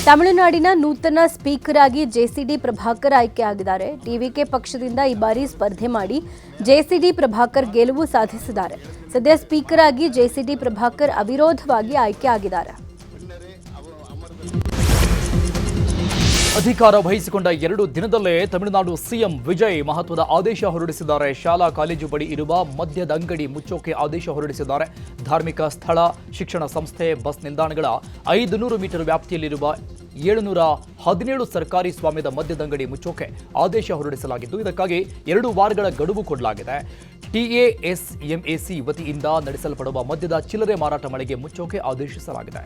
ತಮಿಳುನಾಡಿನ ನೂತನ ಸ್ಪೀಕರ್ ಆಗಿ ಜೆಸಿಡಿ ಪ್ರಭಾಕರ್ ಆಯ್ಕೆಯಾಗಿದ್ದಾರೆ. ಟಿವಿಕೆ ಪಕ್ಷದಿಂದ ಈ ಬಾರಿ ಸ್ಪರ್ಧೆ ಮಾಡಿ ಜೆಸಿಡಿ ಪ್ರಭಾಕರ್ ಗೆಲುವು ಸಾಧಿಸಿದ್ದಾರೆ. ಸದ್ಯ ಸ್ಪೀಕರ್ ಆಗಿ ಜೆಸಿಡಿ ಪ್ರಭಾಕರ್ ಅವಿರೋಧವಾಗಿ ಆಯ್ಕೆಯಾಗಿದ್ದಾರೆ. ಅಧಿಕಾರ ವಹಿಸಿಕೊಂಡ 2 ದಿನದಲ್ಲೇ ತಮಿಳುನಾಡು ಸಿಎಂ ವಿಜಯ್ ಮಹತ್ವದ ಆದೇಶ ಹೊರಡಿಸಿದ್ದಾರೆ. ಶಾಲಾ ಕಾಲೇಜು ಬಳಿ ಇರುವ ಮದ್ಯದ ಅಂಗಡಿ ಮುಚ್ಚೋಕೆ ಆದೇಶ ಹೊರಡಿಸಿದ್ದಾರೆ. ಧಾರ್ಮಿಕ ಸ್ಥಳ, ಶಿಕ್ಷಣ ಸಂಸ್ಥೆ, ಬಸ್ ನಿಲ್ದಾಣಗಳ 500 ಮೀಟರ್ ವ್ಯಾಪ್ತಿಯಲ್ಲಿರುವ 717 ಸರ್ಕಾರಿ ಸ್ವಾಮ್ಯದ ಮದ್ಯದಂಗಡಿ ಮುಚ್ಚೋಕೆ ಆದೇಶ ಹೊರಡಿಸಲಾಗಿದ್ದು, ಇದಕ್ಕಾಗಿ 2 ವಾರಗಳ ಗಡುವು ಕೊಡಲಾಗಿದೆ. ಟಿಎಎಸ್ಎಂಎಸಿ ವತಿಯಿಂದ ನಡೆಸಲ್ಪಡುವ ಮದ್ಯದ ಚಿಲ್ಲರೆ ಮಾರಾಟ ಮಳಿಗೆ ಮುಚ್ಚೋಕೆ ಆದೇಶಿಸಲಾಗಿದೆ.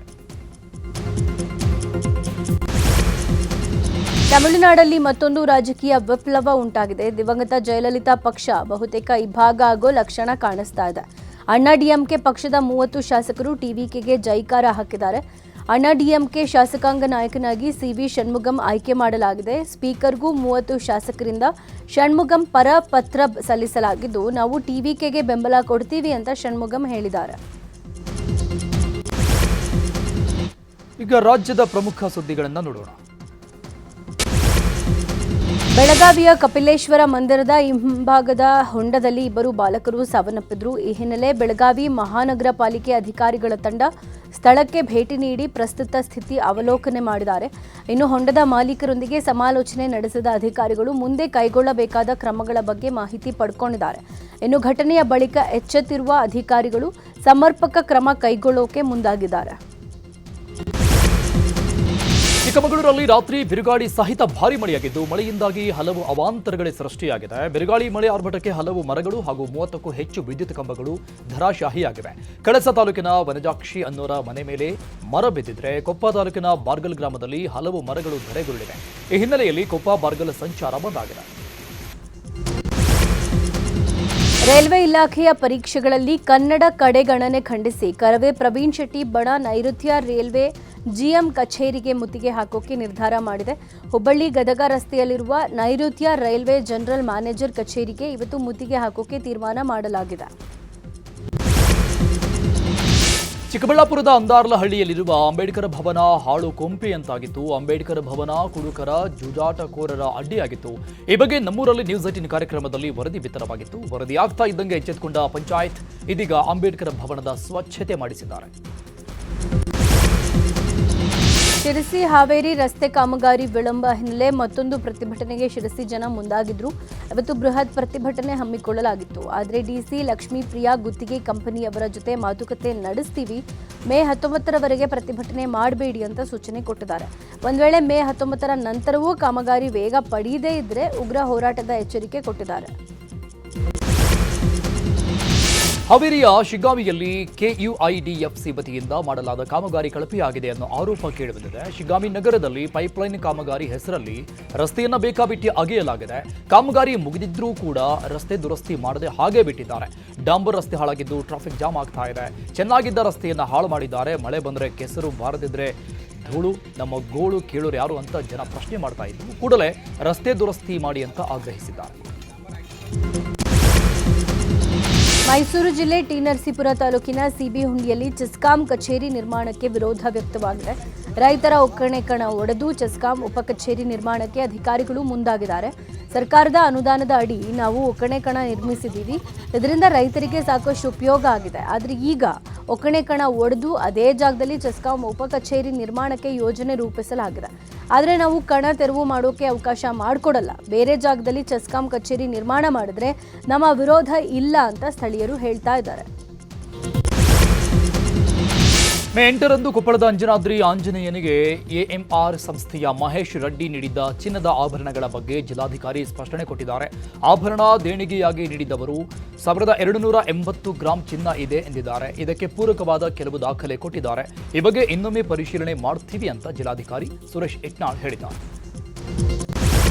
ತಮಿಳುನಾಡಲ್ಲಿ ಮತ್ತೊಂದು ರಾಜಕೀಯ ವಿಪ್ಲವ ಉಂಟಾಗಿದೆ. ದಿವಂಗತ ಜಯಲಲಿತಾ ಪಕ್ಷ ಬಹುತೇಕ ಇಬ್ಬಾಗ ಆಗೋ ಲಕ್ಷಣ ಕಾಣಿಸ್ತಾ ಇದೆ. ಅಣ್ಣಾ ಡಿಎಂಕೆ ಪಕ್ಷದ 30 ಶಾಸಕರು ಟಿವಿಕೆಗೆ ಜೈಕಾರ ಹಾಕಿದ್ದಾರೆ. ಅಣ್ಣಾ ಡಿಎಂಕೆ ಶಾಸಕಾಂಗ ನಾಯಕನಾಗಿ ಸಿವಿ ಷಣ್ಮುಗಂ ಆಯ್ಕೆ ಮಾಡಲಾಗಿದೆ. ಸ್ಪೀಕರ್ಗೂ 30 ಶಾಸಕರಿಂದ ಷಣ್ಮುಗಂ ಪರ ಪತ್ರ ಸಲ್ಲಿಸಲಾಗಿದ್ದು, ನಾವು ಟಿವಿಕೆಗೆ ಬೆಂಬಲ ಕೊಡ್ತೀವಿ ಅಂತ ಷಣ್ಮುಗಂ ಹೇಳಿದ್ದಾರೆ. ಈಗ ರಾಜ್ಯದ ಪ್ರಮುಖ ಸುದ್ದಿಗಳನ್ನು ನೋಡೋಣ. ಬೆಳಗಾವಿಯ ಕಪಿಲೇಶ್ವರ ಮಂದಿರದ ಹಿಂಭಾಗದ ಹೊಂಡದಲ್ಲಿ 2 ಬಾಲಕರು ಸಾವನ್ನಪ್ಪಿದ್ರು. ಈ ಹಿನ್ನೆಲೆ ಬೆಳಗಾವಿ ಮಹಾನಗರ ಪಾಲಿಕೆ ಅಧಿಕಾರಿಗಳ ತಂಡ ಸ್ಥಳಕ್ಕೆ ಭೇಟಿ ನೀಡಿ ಪ್ರಸ್ತುತ ಸ್ಥಿತಿ ಅವಲೋಕನೆ ಮಾಡಿದ್ದಾರೆ. ಇನ್ನು ಹೊಂಡದ ಮಾಲೀಕರೊಂದಿಗೆ ಸಮಾಲೋಚನೆ ನಡೆಸಿದ ಅಧಿಕಾರಿಗಳು ಮುಂದೆ ಕೈಗೊಳ್ಳಬೇಕಾದ ಕ್ರಮಗಳ ಬಗ್ಗೆ ಮಾಹಿತಿ ಪಡ್ಕೊಂಡಿದ್ದಾರೆ. ಇನ್ನು ಘಟನೆಯ ಬಳಿಕ ಎಚ್ಚೆತ್ತಿರುವ ಅಧಿಕಾರಿಗಳು ಸಮರ್ಪಕ ಕ್ರಮ ಕೈಗೊಳ್ಳೋಕೆ ಮುಂದಾಗಿದ್ದಾರೆ. ಚಿಕ್ಕಮಗಳೂರಲ್ಲಿ ರಾತ್ರಿ ಬಿರುಗಾಳಿ ಸಹಿತ ಭಾರಿ ಮಳೆಯಾಗಿದ್ದು, ಮಳೆಯಿಂದಾಗಿ ಹಲವು ಅವಾಂತರಗಳೇ ಸೃಷ್ಟಿಯಾಗಿದೆ. ಬಿರುಗಾಳಿ ಮಳೆ ಆರ್ಭಟಕ್ಕೆ ಹಲವು ಮರಗಳು ಹಾಗೂ 30ಕ್ಕೂ ಹೆಚ್ಚು ವಿದ್ಯುತ್ ಕಂಬಗಳು ಧರಾಶಾಹಿಯಾಗಿವೆ. ಕಳಸ ತಾಲೂಕಿನ ವನಜಾಕ್ಷಿ ಅನ್ನೋರ ಮನೆ ಮೇಲೆ ಮರ ಬಿದ್ದಿದ್ರೆ, ಕೊಪ್ಪ ತಾಲೂಕಿನ ಬಾರ್ಗಲ್ ಗ್ರಾಮದಲ್ಲಿ ಹಲವು ಮರಗಳು ಧರೆಗುರುಳಿವೆ. ಈ ಹಿನ್ನೆಲೆಯಲ್ಲಿ ಕೊಪ್ಪ ಬಾರ್ಗಲ್ ಸಂಚಾರ ಬಂದಾಗಿದೆ. ರೈಲ್ವೆ ಇಲಾಖೆಯ ಪರೀಕ್ಷೆಗಳಲ್ಲಿ ಕನ್ನಡ ಕಡೆಗಣನೆ ಖಂಡಿಸಿ ಕರವೇ ಪ್ರವೀಣ್ ಶೆಟ್ಟಿ ಬಣ ನೈಋತ್ಯ ರೈಲ್ವೆ ಜಿಎಂ ಕಚೇರಿಗೆ ಮುತ್ತಿಗೆ ಹಾಕೋಕೆ ನಿರ್ಧಾರ ಮಾಡಿದೆ. ಹುಬ್ಬಳ್ಳಿ ಗದಗ ರಸ್ತೆಯಲ್ಲಿರುವ ನೈಋತ್ಯ ರೈಲ್ವೆ ಜನರಲ್ ಮ್ಯಾನೇಜರ್ ಕಚೇರಿಗೆ ಇವತ್ತು ಮುತ್ತಿಗೆ ಹಾಕೋಕೆ ತೀರ್ಮಾನ ಮಾಡಲಾಗಿದೆ. ಚಿಕ್ಕಬಳ್ಳಾಪುರದ ಅಂದಾರ್ಲಹಳ್ಳಿಯಲ್ಲಿರುವ ಅಂಬೇಡ್ಕರ್ ಭವನ ಹಾಳು ಕೊಂಪೆಯಂತಾಗಿತ್ತು. ಅಂಬೇಡ್ಕರ್ ಭವನ ಕುಡುಕರ ಜೂಜಾಟಕೋರರ ಅಡ್ಡಿಯಾಗಿತ್ತು. ಈ ಬಗ್ಗೆ ನಮ್ಮೂರಲ್ಲಿ ನ್ಯೂಸ್ 18 ಕಾರ್ಯಕ್ರಮದಲ್ಲಿ ವರದಿ ಬಿತ್ತರವಾಗಿತ್ತು. ವರದಿಯಾಗ್ತಾ ಇದ್ದಂಗೆ ಎಚ್ಚೆತ್ತುಕೊಂಡ ಪಂಚಾಯತ್ ಇದೀಗ ಅಂಬೇಡ್ಕರ್ ಭವನದ ಸ್ವಚ್ಛತೆ ಮಾಡಿಸಿದ್ದಾರೆ. ಶಿರಸಿ ಹಾವೇರಿ ರಸ್ತೆ ಕಾಮಗಾರಿ ವಿಳಂಬ ಹಿನ್ನೆಲೆ ಮತ್ತೊಂದು ಪ್ರತಿಭಟನೆಗೆ ಶಿರಸಿ ಜನ ಮುಂದಾಗಿದ್ರು. ಇವತ್ತು ಬೃಹತ್ ಪ್ರತಿಭಟನೆ ಹಮ್ಮಿಕೊಳ್ಳಲಾಗಿತ್ತು. ಆದರೆ ಡಿಸಿ ಲಕ್ಷ್ಮೀಪ್ರಿಯಾ ಗುತ್ತಿಗೆ ಕಂಪನಿಯವರ ಜೊತೆ ಮಾತುಕತೆ ನಡೆಸ್ತೀವಿ, ಮೇ 19ರವರೆಗೆ ಪ್ರತಿಭಟನೆ ಮಾಡಬೇಡಿ ಅಂತ ಸೂಚನೆ ಕೊಟ್ಟಿದ್ದಾರೆ. ಒಂದ್ ವೇಳೆ ಮೇ 19ರ ನಂತರವೂ ಕಾಮಗಾರಿ ವೇಗ ಪಡೆಯದೇ ಇದ್ರೆ ಉಗ್ರ ಹೋರಾಟದ ಎಚ್ಚರಿಕೆ ಕೊಟ್ಟಿದ್ದಾರೆ. ಹಾವೇರಿಯ ಶಿಗ್ಗಾಂವಿಯಲ್ಲಿ ಕೆಯುಐಡಿಎಫ್ಸಿ ವತಿಯಿಂದ ಮಾಡಲಾದ ಕಾಮಗಾರಿ ಕಳಪೆಯಾಗಿದೆ ಅನ್ನೋ ಆರೋಪ ಕೇಳಿಬಂದಿದೆ. ಶಿಗ್ಗಾಂವಿ ನಗರದಲ್ಲಿ ಪೈಪ್ಲೈನ್ ಕಾಮಗಾರಿ ಹೆಸರಲ್ಲಿ ರಸ್ತೆಯನ್ನ ಬೇಕಾಬಿಟ್ಟಿ ಅಗೆಯಲಾಗಿದೆ. ಕಾಮಗಾರಿ ಮುಗಿದಿದ್ರೂ ಕೂಡ ರಸ್ತೆ ದುರಸ್ತಿ ಮಾಡದೆ ಹಾಗೆ ಬಿಟ್ಟಿದ್ದಾರೆ. ಡಾಂಬರ್ ರಸ್ತೆ ಹಾಳಾಗಿದ್ದು ಟ್ರಾಫಿಕ್ ಜಾಮ್ ಆಗ್ತಾ ಇದೆ. ಚೆನ್ನಾಗಿದ್ದ ರಸ್ತೆಯನ್ನ ಹಾಳು ಮಾಡಿದ್ದಾರೆ. ಮಳೆ ಬಂದರೆ ಕೆಸರು ಬಾರದಿದ್ರೆ ಧೂಳು ನಮ್ಮ ಗೋಳು ಕೇಳೋರು ಯಾರು ಅಂತ ಜನ ಪ್ರಶ್ನೆ ಮಾಡ್ತಾ ಇದ್ರು. ಕೂಡಲೇ ರಸ್ತೆ ದುರಸ್ತಿ ಮಾಡಿ ಅಂತ ಆಗ್ರಹಿಸಿದ್ದಾರೆ. ಮೈಸೂರು ಜಿಲ್ಲೆ ಟಿ ನರಸೀಪುರ ತಾಲೂಕಿನ ಸಿಬಿ ಹುಂಡಿಯಲ್ಲಿ ಚೆಸ್ಕಾಂ ಕಚೇರಿ ನಿರ್ಮಾಣಕ್ಕೆ ವಿರೋಧ ವ್ಯಕ್ತವಾಗಿದೆ. ರೈತರ ಒಕ್ಕಣೆ ಕಣ ಒಡೆದು ಚೆಸ್ಕಾಂ ಉಪ ಕಚೇರಿ ನಿರ್ಮಾಣಕ್ಕೆ ಅಧಿಕಾರಿಗಳು ಮುಂದಾಗಿದ್ದಾರೆ. ಸರ್ಕಾರದ ಅನುದಾನದ ಅಡಿ ನಾವು ಒಕ್ಕಣೆ ಕಣ ನಿರ್ಮಿಸಿದ್ದೀವಿ. ಇದರಿಂದ ರೈತರಿಗೆ ಸಾಕಷ್ಟು ಉಪಯೋಗ ಆಗಿದೆ. ಆದರೆ ಈಗ ಒಕ್ಕಣೆ ಕಣ ಒಡೆದು ಅದೇ ಜಾಗದಲ್ಲಿ ಚೆಸ್ಕಾಂ ಉಪ ಕಚೇರಿ ನಿರ್ಮಾಣಕ್ಕೆ ಯೋಜನೆ ರೂಪಿಸಲಾಗಿದೆ. ಆದರೆ ನಾವು ಕಣ ತೆರವು ಮಾಡೋಕೆ ಅವಕಾಶ ಮಾಡಿಕೊಡಲ್ಲ. ಬೇರೆ ಜಾಗದಲ್ಲಿ ಚೆಸ್ಕಾಂ ಕಚೇರಿ ನಿರ್ಮಾಣ ಮಾಡಿದ್ರೆ ನಮ್ಮ ವಿರೋಧ ಇಲ್ಲ ಅಂತ ಸ್ಥಳೀಯರು ಹೇಳ್ತಾ ಇದ್ದಾರೆ. ಮೇ 8ರಂದು ಕೊಪ್ಪಳದ ಅಂಜನಾದ್ರಿ ಆಂಜನೇಯನಿಗೆ ಎಎಂಆರ್ ಸಂಸ್ಥೆಯ ಮಹೇಶ್ ರೆಡ್ಡಿ ನೀಡಿದ್ದ ಚಿನ್ನದ ಆಭರಣಗಳ ಬಗ್ಗೆ ಜಿಲ್ಲಾಧಿಕಾರಿ ಸ್ಪಷ್ಟನೆ ಕೊಟ್ಟಿದ್ದಾರೆ. ಆಭರಣ ದೇಣಿಗೆಯಾಗಿ ನೀಡಿದವರು 1280 ಗ್ರಾಂ ಚಿನ್ನ ಇದೆ ಎಂದಿದ್ದಾರೆ. ಇದಕ್ಕೆ ಪೂರಕವಾದ ಕೆಲವು ದಾಖಲೆ ಕೊಟ್ಟಿದ್ದಾರೆ. ಈ ಬಗ್ಗೆ ಇನ್ನೊಮ್ಮೆ ಪರಿಶೀಲನೆ ಮಾಡ್ತೀವಿ ಅಂತ ಜಿಲ್ಲಾಧಿಕಾರಿ ಸುರೇಶ್ ಯತ್ನಾಳ್ ಹೇಳಿದ್ದಾರೆ.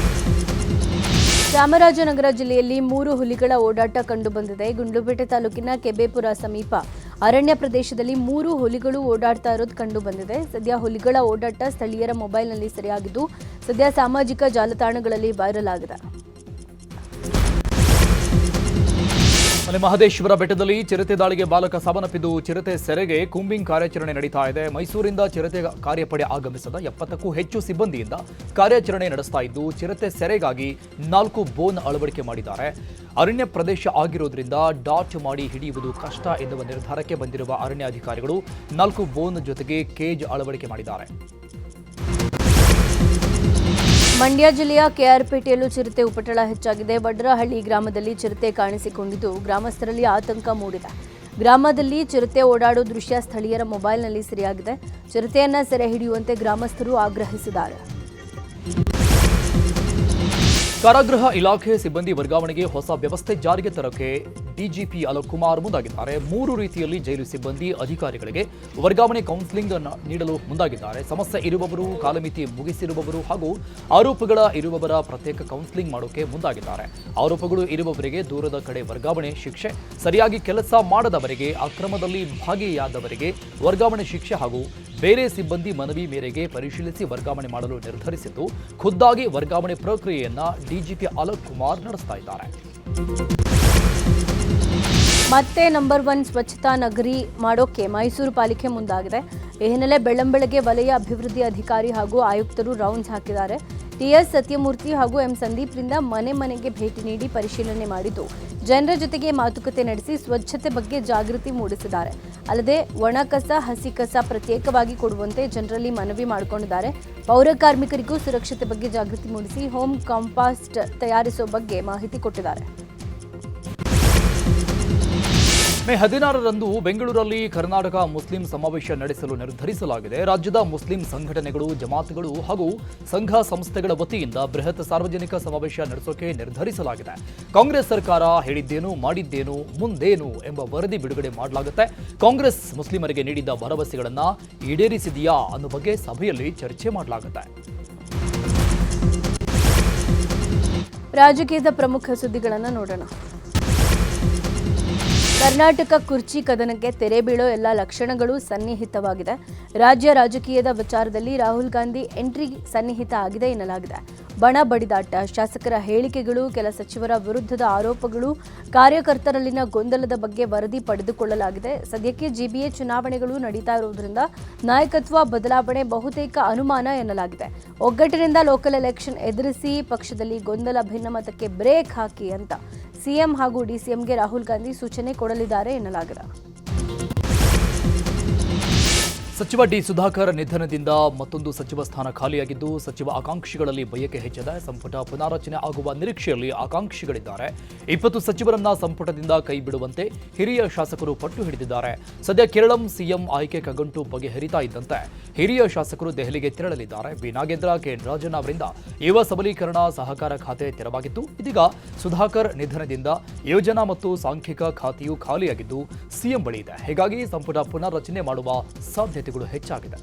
ಚಾಮರಾಜನಗರ ಜಿಲ್ಲೆಯಲ್ಲಿ 3 ಹುಲಿಗಳ ಓಡಾಟ ಕಂಡುಬಂದಿದೆ. ಗುಂಡ್ಲುಪೇಟೆ ತಾಲೂಕಿನ ಕೆಬೇಪುರ ಸಮೀಪ ಅರಣ್ಯ ಪ್ರದೇಶದಲ್ಲಿ 3 ಹುಲಿಗಳು ಓಡಾಡ್ತಾ ಇರೋದು ಕಂಡುಬಂದಿದೆ. ಸದ್ಯ ಹುಲಿಗಳ ಓಡಾಟ ಸ್ಥಳೀಯರ ಮೊಬೈಲ್ನಲ್ಲಿ ಸೆರೆಯಾಗಿದ್ದು ಸದ್ಯ ಸಾಮಾಜಿಕ ಜಾಲತಾಣಗಳಲ್ಲಿ ವೈರಲ್ ಆಗಿದೆ. ಅಲ್ಲಿ ಮಹದೇಶ್ವರ ಬೆಟ್ಟದಲ್ಲಿ ಚಿರತೆ ದಾಳಿಗೆ ಬಾಲಕ ಸಾವನ್ನಪ್ಪಿದ್ದು ಚಿರತೆ ಸೆರೆಗೆ ಕೂಂಬಿಂಗ್ ಕಾರ್ಯಾಚರಣೆ ನಡೀತಾ ಇದೆ. ಮೈಸೂರಿಂದ ಚಿರತೆ ಕಾರ್ಯಪಡೆ ಆಗಮಿಸಿದ 70ಕ್ಕೂ ಹೆಚ್ಚು ಸಿಬ್ಬಂದಿಯಿಂದ ಕಾರ್ಯಾಚರಣೆ ನಡೆಸ್ತಾ ಇದ್ದು ಚಿರತೆ ಸೆರೆಗಾಗಿ 4 ಬೋನ್ ಅಳವಡಿಕೆ ಮಾಡಿದ್ದಾರೆ. ಅರಣ್ಯ ಪ್ರದೇಶ ಆಗಿರೋದ್ರಿಂದ ಡಾಟ್ ಮಾಡಿ ಹಿಡಿಯುವುದು ಕಷ್ಟ ಎನ್ನುವ ನಿರ್ಧಾರಕ್ಕೆ ಬಂದಿರುವ ಅರಣ್ಯ ಅಧಿಕಾರಿಗಳು 4 ಬೋನ್ ಜೊತೆಗೆ ಕೇಜ್ ಅಳವಡಿಕೆ ಮಾಡಿದ್ದಾರೆ. ಮಂಡ್ಯ ಜಿಲ್ಲೆಯ ಕೆಆರ್ಪೇಟೆಯಲ್ಲೂ ಚಿರತೆ ಉಪಟಳ ಹೆಚ್ಚಾಗಿದೆ. ವಡ್ರಹಳ್ಳಿ ಗ್ರಾಮದಲ್ಲಿ ಚಿರತೆ ಕಾಣಿಸಿಕೊಂಡಿದ್ದು ಗ್ರಾಮಸ್ಥರಲ್ಲಿ ಆತಂಕ ಮೂಡಿದೆ. ಗ್ರಾಮದಲ್ಲಿ ಚಿರತೆ ಓಡಾಡೋ ದೃಶ್ಯ ಸ್ಥಳೀಯರ ಮೊಬೈಲ್ನಲ್ಲಿ ಸೆರೆಯಾಗಿದೆ. ಚಿರತೆಯನ್ನ ಸೆರೆ ಹಿಡಿಯುವಂತೆ ಗ್ರಾಮಸ್ಥರು ಆಗ್ರಹಿಸಿದ್ದಾರೆ. ಕಾರಾಗೃಹ ಇಲಾಖೆ ಸಿಬ್ಬಂದಿ ವರ್ಗಾವಣೆಗೆ ಹೊಸ ವ್ಯವಸ್ಥೆ ಜಾರಿಗೆ ತರಕ್ಕೆ ಡಿಜಿಪಿ ಅಲೋಕ್ ಕುಮಾರ್ ಮುಂದಾಗಿದ್ದಾರೆ. 3 ರೀತಿಯಲ್ಲಿ ಜೈಲು ಸಿಬ್ಬಂದಿ ಅಧಿಕಾರಿಗಳಿಗೆ ವರ್ಗಾವಣೆ ಕೌನ್ಸಿಲಿಂಗ್ ನೀಡಲು ಮುಂದಾಗಿದ್ದಾರೆ. ಸಮಸ್ಯೆ ಇರುವವರು, ಕಾಲಮಿತಿ ಮುಗಿಸಿರುವವರು ಹಾಗೂ ಆರೋಪಗಳ ಇರುವವರ ಪ್ರತ್ಯೇಕ ಕೌನ್ಸಿಲಿಂಗ್ ಮಾಡೋಕೆ ಮುಂದಾಗಿದ್ದಾರೆ. ಆರೋಪಗಳು ಇರುವವರಿಗೆ ದೂರದ ಕಡೆ ವರ್ಗಾವಣೆ ಶಿಕ್ಷೆ, ಸರಿಯಾಗಿ ಕೆಲಸ ಮಾಡದವರಿಗೆ, ಅಕ್ರಮದಲ್ಲಿ ಭಾಗಿಯಾದವರಿಗೆ ವರ್ಗಾವಣೆ ಶಿಕ್ಷೆ ಹಾಗೂ ಬೇರೆ ಸಿಬ್ಬಂದಿ ಮನವಿ ಮೇರೆಗೆ ಪರಿಶೀಲಿಸಿ ವರ್ಗಾವಣೆ ಮಾಡಲು ನಿರ್ಧರಿಸಿದ್ದು ಖುದ್ದಾಗಿ ವರ್ಗಾವಣೆ ಪ್ರಕ್ರಿಯೆಯನ್ನ ಡಿಜಿಪಿ ಅಲೋಕ್ ಕುಮಾರ್ ನಡೆಸ್ತಾ ಇದ್ದಾರೆ. ಮತ್ತೆ ನಂಬರ್ 1 ಸ್ವಚ್ಛತಾ ನಗರಿ ಮಾಡೋಕೆ ಮೈಸೂರು ಪಾಲಿಕೆ ಮುಂದಾಗಿದೆ. ಈ ಹಿನ್ನೆಲೆ ಬೆಳ್ಳಂಬೆಳಗ್ಗೆ ವಲಯ ಅಭಿವೃದ್ಧಿ ಅಧಿಕಾರಿ ಹಾಗೂ ಆಯುಕ್ತರು ರೌಂಡ್ಸ್ ಹಾಕಿದ್ದಾರೆ. ಟಿಎಸ್ ಸತ್ಯಮೂರ್ತಿ ಹಾಗೂ ಎಂ ಸಂದೀಪ್ರಿಂದ ಮನೆ ಮನೆಗೆ ಭೇಟಿ ನೀಡಿ ಪರಿಶೀಲನೆ ಮಾಡಿದ್ದು ಜನರ ಜೊತೆಗೆ ಮಾತುಕತೆ ನಡೆಸಿ ಸ್ವಚ್ಛತೆ ಬಗ್ಗೆ ಜಾಗೃತಿ ಮೂಡಿಸಿದ್ದಾರೆ. ಅಲ್ಲದೆ ಒಣ ಕಸ, ಹಸಿ ಕಸ ಪ್ರತ್ಯೇಕವಾಗಿ ಕೊಡುವಂತೆ ಜನರಲ್ಲಿ ಮನವಿ ಮಾಡಿಕೊಂಡಿದ್ದಾರೆ. ಪೌರ ಕಾರ್ಮಿಕರಿಗೂ ಸುರಕ್ಷತೆ ಬಗ್ಗೆ ಜಾಗೃತಿ ಮೂಡಿಸಿ ಹೋಮ್ ಕಾಂಪಾಸ್ಟ್ ತಯಾರಿಸುವ ಬಗ್ಗೆ ಮಾಹಿತಿ ಕೊಟ್ಟಿದ್ದಾರೆ. ಮೇ 16ರಂದು ಬೆಂಗಳೂರಲ್ಲಿ ಕರ್ನಾಟಕ ಮುಸ್ಲಿಂ ಸಮಾವೇಶ ನಡೆಸಲು ನಿರ್ಧರಿಸಲಾಗಿದೆ. ರಾಜ್ಯದ ಮುಸ್ಲಿಂ ಸಂಘಟನೆಗಳು, ಜಮಾತ್ಗಳು ಹಾಗೂ ಸಂಘ ಸಂಸ್ಥೆಗಳ ವತಿಯಿಂದ ಬೃಹತ್ ಸಾರ್ವಜನಿಕ ಸಮಾವೇಶ ನಡೆಸೋಕೆ ನಿರ್ಧರಿಸಲಾಗಿದೆ. ಕಾಂಗ್ರೆಸ್ ಸರ್ಕಾರ ಹೇಳಿದ್ದೇನು ಮಾಡಿದ್ದೇನು ಮುಂದೇನು ಎಂಬ ವರದಿ ಬಿಡುಗಡೆ ಮಾಡಲಾಗುತ್ತೆ. ಕಾಂಗ್ರೆಸ್ ಮುಸ್ಲಿಮರಿಗೆ ನೀಡಿದ ಭರವಸೆಗಳನ್ನು ಈಡೇರಿಸಿದೆಯಾ ಅನ್ನೋ ಬಗ್ಗೆ ಸಭೆಯಲ್ಲಿ ಚರ್ಚೆ ಮಾಡಲಾಗುತ್ತೆ. ರಾಜಕೀಯದ ಪ್ರಮುಖ ಸುದ್ದಿಗಳನ್ನು ನೋಡೋಣ. ಕರ್ನಾಟಕ ಕುರ್ಚಿ ಕದನಕ್ಕೆ ತೆರೆ ಬೀಳೋ ಎಲ್ಲ ಲಕ್ಷಣಗಳು ಸನ್ನಿಹಿತವಾಗಿದೆ. ರಾಜ್ಯ ರಾಜಕೀಯದ ವಿಚಾರದಲ್ಲಿ ರಾಹುಲ್ ಗಾಂಧಿ ಎಂಟ್ರಿ ಸನ್ನಿಹಿತ ಆಗಿದೆ ಎನ್ನಲಾಗಿದೆ. ಬಣ ಬಡಿದಾಟ, ಶಾಸಕರ ಹೇಳಿಕೆಗಳು, ಕೆಲ ಸಚಿವರ ವಿರುದ್ಧದ ಆರೋಪಗಳು, ಕಾರ್ಯಕರ್ತರಲ್ಲಿನ ಗೊಂದಲದ ಬಗ್ಗೆ ವರದಿ ಪಡೆದುಕೊಳ್ಳಲಾಗಿದೆ. ಸದ್ಯಕ್ಕೆ ಜಿಬಿಎ ಚುನಾವಣೆಗಳು ನಡೀತಾ ಇರುವುದರಿಂದ ನಾಯಕತ್ವ ಬದಲಾವಣೆ ಬಹುತೇಕ ಅನುಮಾನ ಎನ್ನಲಾಗಿದೆ. ಒಗ್ಗಟ್ಟಿನಿಂದ ಲೋಕಲ್ ಎಲೆಕ್ಷನ್ ಎದುರಿಸಿ ಪಕ್ಷದಲ್ಲಿ ಗೊಂದಲ, ಭಿನ್ನಮತಕ್ಕೆ ಬ್ರೇಕ್ ಹಾಕಿ ಅಂತ ಸಿಎಂ ಹಾಗೂ ಡಿಸಿಎಂಗೆ ರಾಹುಲ್ ಗಾಂಧಿ ಸೂಚನೆ ಕೊಡಲಿದ್ದಾರೆ ಎನ್ನಲಾಗಿದೆ. ಸಚಿವ ಡಿ ಸುಧಾಕರ್ ನಿಧನದಿಂದ ಮತ್ತೊಂದು ಸಚಿವ ಸ್ಥಾನ ಖಾಲಿಯಾಗಿದ್ದು ಸಚಿವ ಆಕಾಂಕ್ಷಿಗಳಲ್ಲಿ ಬಯಕೆ ಹೆಚ್ಚಿದೆ. ಸಂಪುಟ ಪುನಾರಚನೆ ಆಗುವ ನಿರೀಕ್ಷೆಯಲ್ಲಿ ಆಕಾಂಕ್ಷಿಗಳಿದ್ದಾರೆ. 20 ಸಚಿವರನ್ನ ಸಂಪುಟದಿಂದ ಕೈ ಬಿಡುವಂತೆ ಹಿರಿಯ ಶಾಸಕರು ಪಟ್ಟು ಹಿಡಿದಿದ್ದಾರೆ. ಸದ್ಯ ಕೇರಳಂ ಸಿಎಂ ಆಯ್ಕೆ ಕಗ್ಗಂಟು ಬಗೆಹರಿತಾ ಇದ್ದಂತೆ ಹಿರಿಯ ಶಾಸಕರು ದೆಹಲಿಗೆ ತೆರಳಲಿದ್ದಾರೆ. ಬಿ ನಾಗೇಂದ್ರ, ಕೆ ರಾಜನ್ ಅವರಿಂದ ಯುವ ಸಬಲೀಕರಣ, ಸಹಕಾರ ಖಾತೆ ತೆರವಾಗಿತ್ತು. ಇದೀಗ ಸುಧಾಕರ್ ನಿಧನದಿಂದ ಯೋಜನಾ ಮತ್ತು ಸಾಂಖ್ಯಿಕ ಖಾತೆಯು ಖಾಲಿಯಾಗಿದ್ದು ಸಿಎಂ ಬಳಿ ಇದೆ. ಹೀಗಾಗಿ ಸಂಪುಟ ಪುನರ್ರಚನೆ ಮಾಡುವ ಸಾಧ್ಯತೆ ಹೆಚ್ಚಾಗಿದೆ.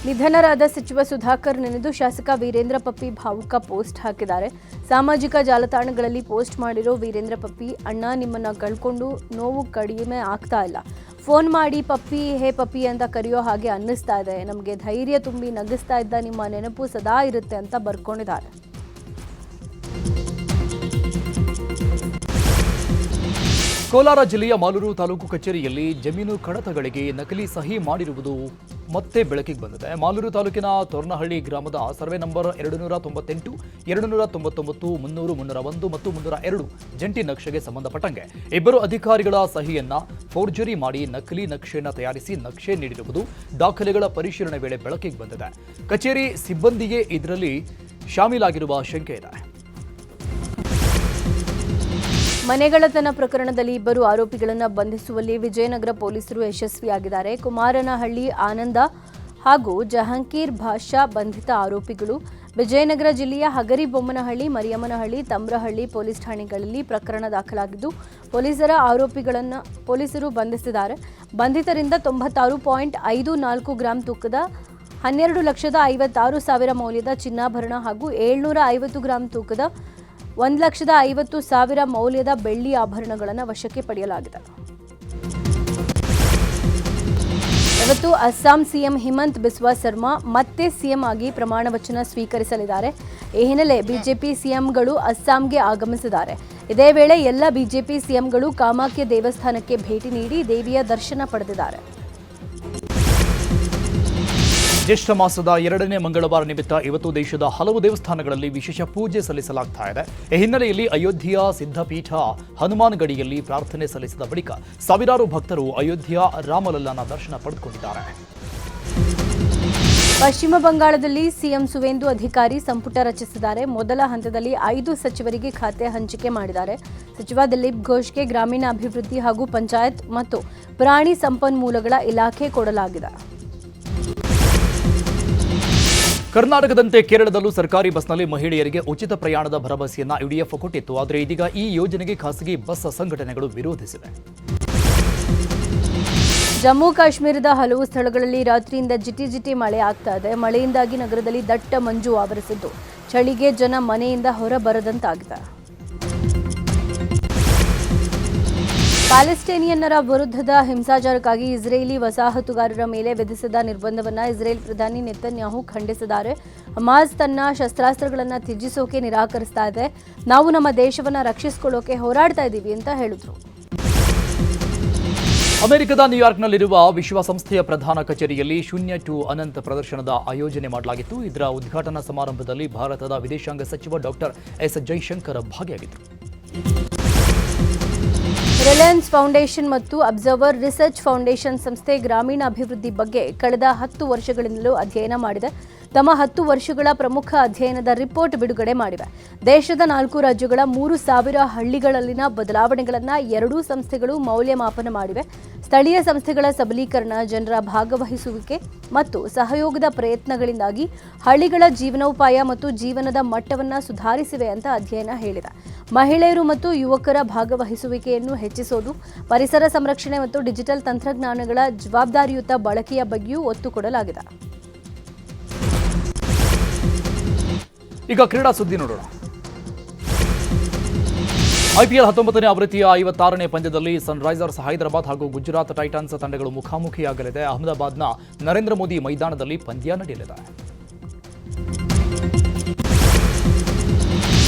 ನಿಧನರಾದ ಸಚಿವ ಸುಧಾಕರ್ ನೆನೆದು ಶಾಸಕ ವೀರೇಂದ್ರ ಪಪ್ಪಿ ಭಾವುಕ ಪೋಸ್ಟ್ ಹಾಕಿದ್ದಾರೆ. ಸಾಮಾಜಿಕ ಜಾಲತಾಣಗಳಲ್ಲಿ ಪೋಸ್ಟ್ ಮಾಡಿರೋ ವೀರೇಂದ್ರ ಪಪ್ಪಿ, ಅಣ್ಣ ನಿಮ್ಮನ್ನ ಕಳ್ಕೊಂಡು ನೋವು ಕಡಿಮೆ ಆಗ್ತಾ ಇಲ್ಲ. ಫೋನ್ ಮಾಡಿ ಪಪ್ಪಿ, ಹೇ ಪಪ್ಪಿ ಅಂತ ಕರೆಯೋ ಹಾಗೆ ಅನ್ನಿಸ್ತಾ ಇದೆ. ನಮಗೆ ಧೈರ್ಯ ತುಂಬಿ ನಗಿಸ್ತಾ ಇದ್ದ ನಿಮ್ಮ ನೆನಪು ಸದಾ ಇರುತ್ತೆ ಅಂತ ಬರ್ಕೊಂಡಿದ್ದಾರೆ. ಕೋಲಾರ ಜಿಲ್ಲೆಯ ಮಾಲೂರು ತಾಲೂಕು ಕಚೇರಿಯಲ್ಲಿ ಜಮೀನು ಕಡತಗಳಿಗೆ ನಕಲಿ ಸಹಿ ಮಾಡಿರುವುದು ಮತ್ತೆ ಬೆಳಕಿಗೆ ಬಂದಿದೆ. ಮಾಲೂರು ತಾಲೂಕಿನ ತೊರ್ನಹಳ್ಳಿ ಗ್ರಾಮದ ಸರ್ವೆ ನಂಬರ್ 298, 299, 300, 301 ಮತ್ತು 302 ಜಂಟಿ ನಕ್ಷೆಗೆ ಸಂಬಂಧಪಟ್ಟಂಗೆ ಇಬ್ಬರು ಅಧಿಕಾರಿಗಳ ಸಹಿಯನ್ನ ಫೋರ್ಜರಿ ಮಾಡಿ ನಕಲಿ ನಕ್ಷೆಯನ್ನು ತಯಾರಿಸಿ ನಕ್ಷೆ ನೀಡಿರುವುದು ದಾಖಲೆಗಳ ಪರಿಶೀಲನೆ ವೇಳೆ ಬೆಳಕಿಗೆ ಬಂದಿದೆ. ಕಚೇರಿ ಸಿಬ್ಬಂದಿಗೆ ಇದರಲ್ಲಿ ಶಾಮೀಲಾಗಿರುವ ಶಂಕೆ ಇದೆ. ಮನೆಗಳ್ಳತನ ಪ್ರಕರಣದಲ್ಲಿ ಇಬ್ಬರು ಆರೋಪಿಗಳನ್ನು ಬಂಧಿಸುವಲ್ಲಿ ವಿಜಯನಗರ ಪೊಲೀಸರು ಯಶಸ್ವಿಯಾಗಿದ್ದಾರೆ. ಕುಮಾರನಹಳ್ಳಿ ಆನಂದ ಹಾಗೂ ಜಹಾಂಗೀರ್ ಭಾಷಾ ಬಂಧಿತ ಆರೋಪಿಗಳು. ವಿಜಯನಗರ ಜಿಲ್ಲೆಯ ಹಗರಿಬೊಮ್ಮನಹಳ್ಳಿ, ಮರಿಯಮ್ಮನಹಳ್ಳಿ, ತಮ್ರಹಳ್ಳಿ ಪೊಲೀಸ್ ಠಾಣೆಗಳಲ್ಲಿ ಪ್ರಕರಣ ದಾಖಲಾಗಿದ್ದು ಪೊಲೀಸರು ಬಂಧಿಸಿದ್ದಾರೆ. ಬಂಧಿತರಿಂದ 96.54 ಗ್ರಾಂ ತೂಕದ 12,56,000 ಮೌಲ್ಯದ ಚಿನ್ನಾಭರಣ ಹಾಗೂ 750 ಗ್ರಾಂ ತೂಕದ 1,50,000 ಮೌಲ್ಯದ ಬೆಳ್ಳಿ ಆಭರಣಗಳನ್ನು ವಶಕ್ಕೆ ಪಡೆಯಲಾಗಿದೆ. ಇವತ್ತು ಅಸ್ಸಾಂ ಸಿಎಂ ಹಿಮಂತ್ ಬಿಸ್ವಾ ಸರ್ಮಾ ಮತ್ತೆ ಸಿಎಂ ಆಗಿ ಪ್ರಮಾಣ ವಚನ ಸ್ವೀಕರಿಸಲಿದ್ದಾರೆ. ಈ ಹಿನ್ನೆಲೆ ಬಿಜೆಪಿ ಸಿಎಂಗಳು ಅಸ್ಸಾಂಗೆ ಆಗಮಿಸಿದ್ದಾರೆ. ಇದೇ ವೇಳೆ ಎಲ್ಲ ಬಿಜೆಪಿ ಸಿಎಂಗಳು ಕಾಮಾಖ್ಯ ದೇವಸ್ಥಾನಕ್ಕೆ ಭೇಟಿ ನೀಡಿ ದೇವಿಯ ದರ್ಶನ ಪಡೆದಿದ್ದಾರೆ. ಜ್ಯೇಷ್ಠ ಮಾಸದ 2ನೇ ಮಂಗಳವಾರ ನಿಮಿತ್ತ ಇವತ್ತು ದೇಶದ ಹಲವು ದೇವಸ್ಥಾನಗಳಲ್ಲಿ ವಿಶೇಷ ಪೂಜೆ ಸಲ್ಲಿಸಲಾಗ್ತಾ ಇದೆ. ಈ ಹಿನ್ನೆಲೆಯಲ್ಲಿ ಅಯೋಧ್ಯೆಯ ಸಿದ್ಧಪೀಠ ಹನುಮಾನ್ ಗಡಿಯಲ್ಲಿ ಪ್ರಾರ್ಥನೆ ಸಲ್ಲಿಸಿದ ಬಳಿಕ ಸಾವಿರಾರು ಭಕ್ತರು ಅಯೋಧ್ಯೆಯ ರಾಮಲಲ್ಲನ ದರ್ಶನ ಪಡೆದುಕೊಂಡಿದ್ದಾರೆ. ಪಶ್ಚಿಮ ಬಂಗಾಳದಲ್ಲಿ ಸಿಎಂ ಸುವೇಂದು ಅಧಿಕಾರಿ ಸಂಪುಟ ರಚಿಸಿದ್ದಾರೆ. ಮೊದಲ ಹಂತದಲ್ಲಿ 5 ಸಚಿವರಿಗೆ ಖಾತೆ ಹಂಚಿಕೆ ಮಾಡಿದ್ದಾರೆ. ಸಚಿವ ದಿಲೀಪ್ ಘೋಷ್ಗೆ ಗ್ರಾಮೀಣಾಭಿವೃದ್ಧಿ ಹಾಗೂ ಪಂಚಾಯತ್ ಮತ್ತು ಪ್ರಾಣಿ ಸಂಪನ್ಮೂಲಗಳ ಇಲಾಖೆ ಕೊಡಲಾಗಿದೆ. ಕರ್ನಾಟಕದಂತೆ ಕೇರಳದಲ್ಲೂ ಸರ್ಕಾರಿ ಬಸ್ನಲ್ಲಿ ಮಹಿಳೆಯರಿಗೆ ಉಚಿತ ಪ್ರಯಾಣದ ಭರವಸೆಯನ್ನ ಯುಡಿಎಫ್ ಕೊಟ್ಟಿತ್ತು. ಆದರೆ ಇದೀಗ ಈ ಯೋಜನೆಗೆ ಖಾಸಗಿ ಬಸ್ ಸಂಘಟನೆಗಳು ವಿರೋಧಿಸಿವೆ. ಜಮ್ಮು ಕಾಶ್ಮೀರದ ಹಲವು ಸ್ಥಳಗಳಲ್ಲಿ ರಾತ್ರಿಯಿಂದ ಜಿಟಿ ಮಳೆ ಆಗ್ತಾ ಇದೆ. ಮಳೆಯಿಂದಾಗಿ ನಗರದಲ್ಲಿ ದಟ್ಟ ಮಂಜು ಆವರಿಸಿದ್ದು ಚಳಿಗೆ ಜನ ಮನೆಯಿಂದ ಹೊರಬರದಂತಾಗಿದೆ. ಪ್ಯಾಲೆಸ್ಟೈನಿಯನ್ನರ ವಿರುದ್ಧದ ಹಿಂಸಾಚಾರಕ್ಕಾಗಿ ಇಸ್ರೇಲಿ ವಸಾಹತುಗಾರರ ಮೇಲೆ ವಿಧಿಸಿದ ನಿರ್ಬಂಧವನ್ನು ಇಸ್ರೇಲ್ ಪ್ರಧಾನಿ ನೆತನ್ಯಾಹು ಖಂಡಿಸಿದ್ದಾರೆ. ಹಮಾಸ್ ತನ್ನ ಶಸ್ತ್ರಾಸ್ತ್ರಗಳನ್ನು ತ್ಯಜಿಸೋಕೆ ನಿರಾಕರಿಸ್ತಾ ಇದೆ. ನಾವು ನಮ್ಮ ದೇಶವನ್ನು ರಕ್ಷಿಸಿಕೊಳ್ಳೋಕೆ ಹೋರಾಡ್ತಾ ಇದ್ದೀವಿ ಅಂತ ಹೇಳಿದ್ರು. ಅಮೆರಿಕದ ನ್ಯೂಯಾರ್ಕ್ನಲ್ಲಿರುವ ವಿಶ್ವಸಂಸ್ಥೆಯ ಪ್ರಧಾನ ಕಚೇರಿಯಲ್ಲಿ ಶೂನ್ಯ ಟು ಅನಂತ ಪ್ರದರ್ಶನದ ಆಯೋಜನೆ ಮಾಡಲಾಗಿತ್ತು. ಇದರ ಉದ್ಘಾಟನಾ ಸಮಾರಂಭದಲ್ಲಿ ಭಾರತದ ವಿದೇಶಾಂಗ ಸಚಿವ ಡಾಕ್ಟರ್ ಎಸ್ ಜೈಶಂಕರ್ ಭಾಗಿಯಾಗಿದ್ದರು. ರಿಲಯನ್ಸ್ ಫೌಂಡೇಶನ್ ಮತ್ತು ಅಬ್ಸರ್ವರ್ ರಿಸರ್ಚ್ ಫೌಂಡೇಶನ್ ಸಂಸ್ಥೆ ಗ್ರಾಮೀಣ ಅಭಿವೃದ್ಧಿ ಬಗ್ಗೆ ಕಳೆದ 10 ವರ್ಷಗಳಿಂದಲೂ ಅಧ್ಯಯನ ಮಾಡಿದೆ. ತಮ್ಮ 10 ವರ್ಷಗಳ ಪ್ರಮುಖ ಅಧ್ಯಯನದ ರಿಪೋರ್ಟ್ ಬಿಡುಗಡೆ ಮಾಡಿವೆ. ದೇಶದ 4 ರಾಜ್ಯಗಳ 3,000 ಹಳ್ಳಿಗಳಲ್ಲಿನ ಬದಲಾವಣೆಗಳನ್ನು ಎರಡೂ ಸಂಸ್ಥೆಗಳು ಮೌಲ್ಯಮಾಪನ ಮಾಡಿವೆ. ಸ್ಥಳೀಯ ಸಂಸ್ಥೆಗಳ ಸಬಲೀಕರಣ, ಜನರ ಭಾಗವಹಿಸುವಿಕೆ ಮತ್ತು ಸಹಯೋಗದ ಪ್ರಯತ್ನಗಳಿಂದಾಗಿ ಹಳ್ಳಿಗಳ ಜೀವನೋಪಾಯ ಮತ್ತು ಜೀವನದ ಮಟ್ಟವನ್ನು ಸುಧಾರಿಸಿವೆ ಅಂತ ಅಧ್ಯಯನ ಹೇಳಿದೆ. ಮಹಿಳೆಯರು ಮತ್ತು ಯುವಕರ ಭಾಗವಹಿಸುವಿಕೆಯನ್ನು ಹೆಚ್ಚಿಸುವುದು, ಪರಿಸರ ಸಂರಕ್ಷಣೆ ಮತ್ತು ಡಿಜಿಟಲ್ ತಂತ್ರಜ್ಞಾನಗಳ ಜವಾಬ್ದಾರಿಯುತ ಬಳಕೆಯ ಬಗ್ಗೆಯೂ ಒತ್ತು ಕೊಡಲಾಗಿದೆ. ಈಗ ಕ್ರೀಡಾ ಸುದ್ದಿ ನೋಡೋಣ. ಐಪಿಎಲ್ 19ನೇ ಆವೃತ್ತಿಯ 56ನೇ ಪಂದ್ಯದಲ್ಲಿ ಸನ್ರೈಸರ್ಸ್ ಹೈದರಾಬಾದ್ ಹಾಗೂ ಗುಜರಾತ್ ಟೈಟನ್ಸ್ ತಂಡಗಳು ಮುಖಾಮುಖಿಯಾಗಲಿದೆ. ಅಹಮದಾಬಾದ್ನ ನರೇಂದ್ರ ಮೋದಿ ಮೈದಾನದಲ್ಲಿ ಪಂದ್ಯ ನಡೆಯಲಿದೆ.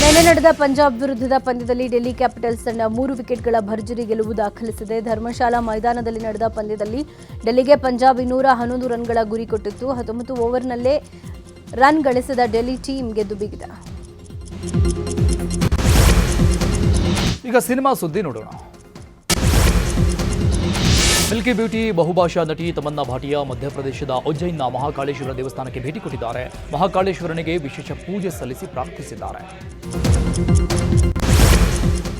ನಿನ್ನೆ ನಡೆದ ಪಂಜಾಬ್ ವಿರುದ್ಧದ ಪಂದ್ಯದಲ್ಲಿ ಡೆಲ್ಲಿ ಕ್ಯಾಪಿಟಲ್ಸ್ ತಂಡ 3 ವಿಕೆಟ್ಗಳ ಭರ್ಜರಿ ಗೆಲುವು ದಾಖಲಿಸಿದೆ. ಧರ್ಮಶಾಲಾ ಮೈದಾನದಲ್ಲಿ ನಡೆದ ಪಂದ್ಯದಲ್ಲಿ ಡೆಲ್ಲಿಗೆ ಪಂಜಾಬ್ 211 ರನ್ಗಳ ಗುರಿ ಕೊಟ್ಟಿತ್ತು. 19 ಓವರ್ನಲ್ಲೇ ರನ್ ಗಳಿಸಿದ ಡೆಲ್ಲಿ ಟೀಮ್ ಗೆದ್ದು ಬೀಗಿದೆ. ಈಗ ಸಿನಿಮಾ ಸುದ್ದಿ ನೋಡೋಣ. ಮಿಲ್ಕಿ ಬ್ಯೂಟಿ ಬಹುಭಾಷಾ ನಟಿ ತಮನ್ನಾ ಭಾಟಿಯಾ ಮಧ್ಯಪ್ರದೇಶದ ಉಜ್ಜೈನ್ನ ಮಹಾಕಾಳೇಶ್ವರ ದೇವಸ್ಥಾನಕ್ಕೆ ಭೇಟಿ ಕೊಟ್ಟಿದ್ದಾರೆ. ಮಹಾಕಾಳೇಶ್ವರನಿಗೆ ವಿಶೇಷ ಪೂಜೆ ಸಲ್ಲಿಸಿ ಪ್ರಾರ್ಥಿಸಿದ್ದಾರೆ.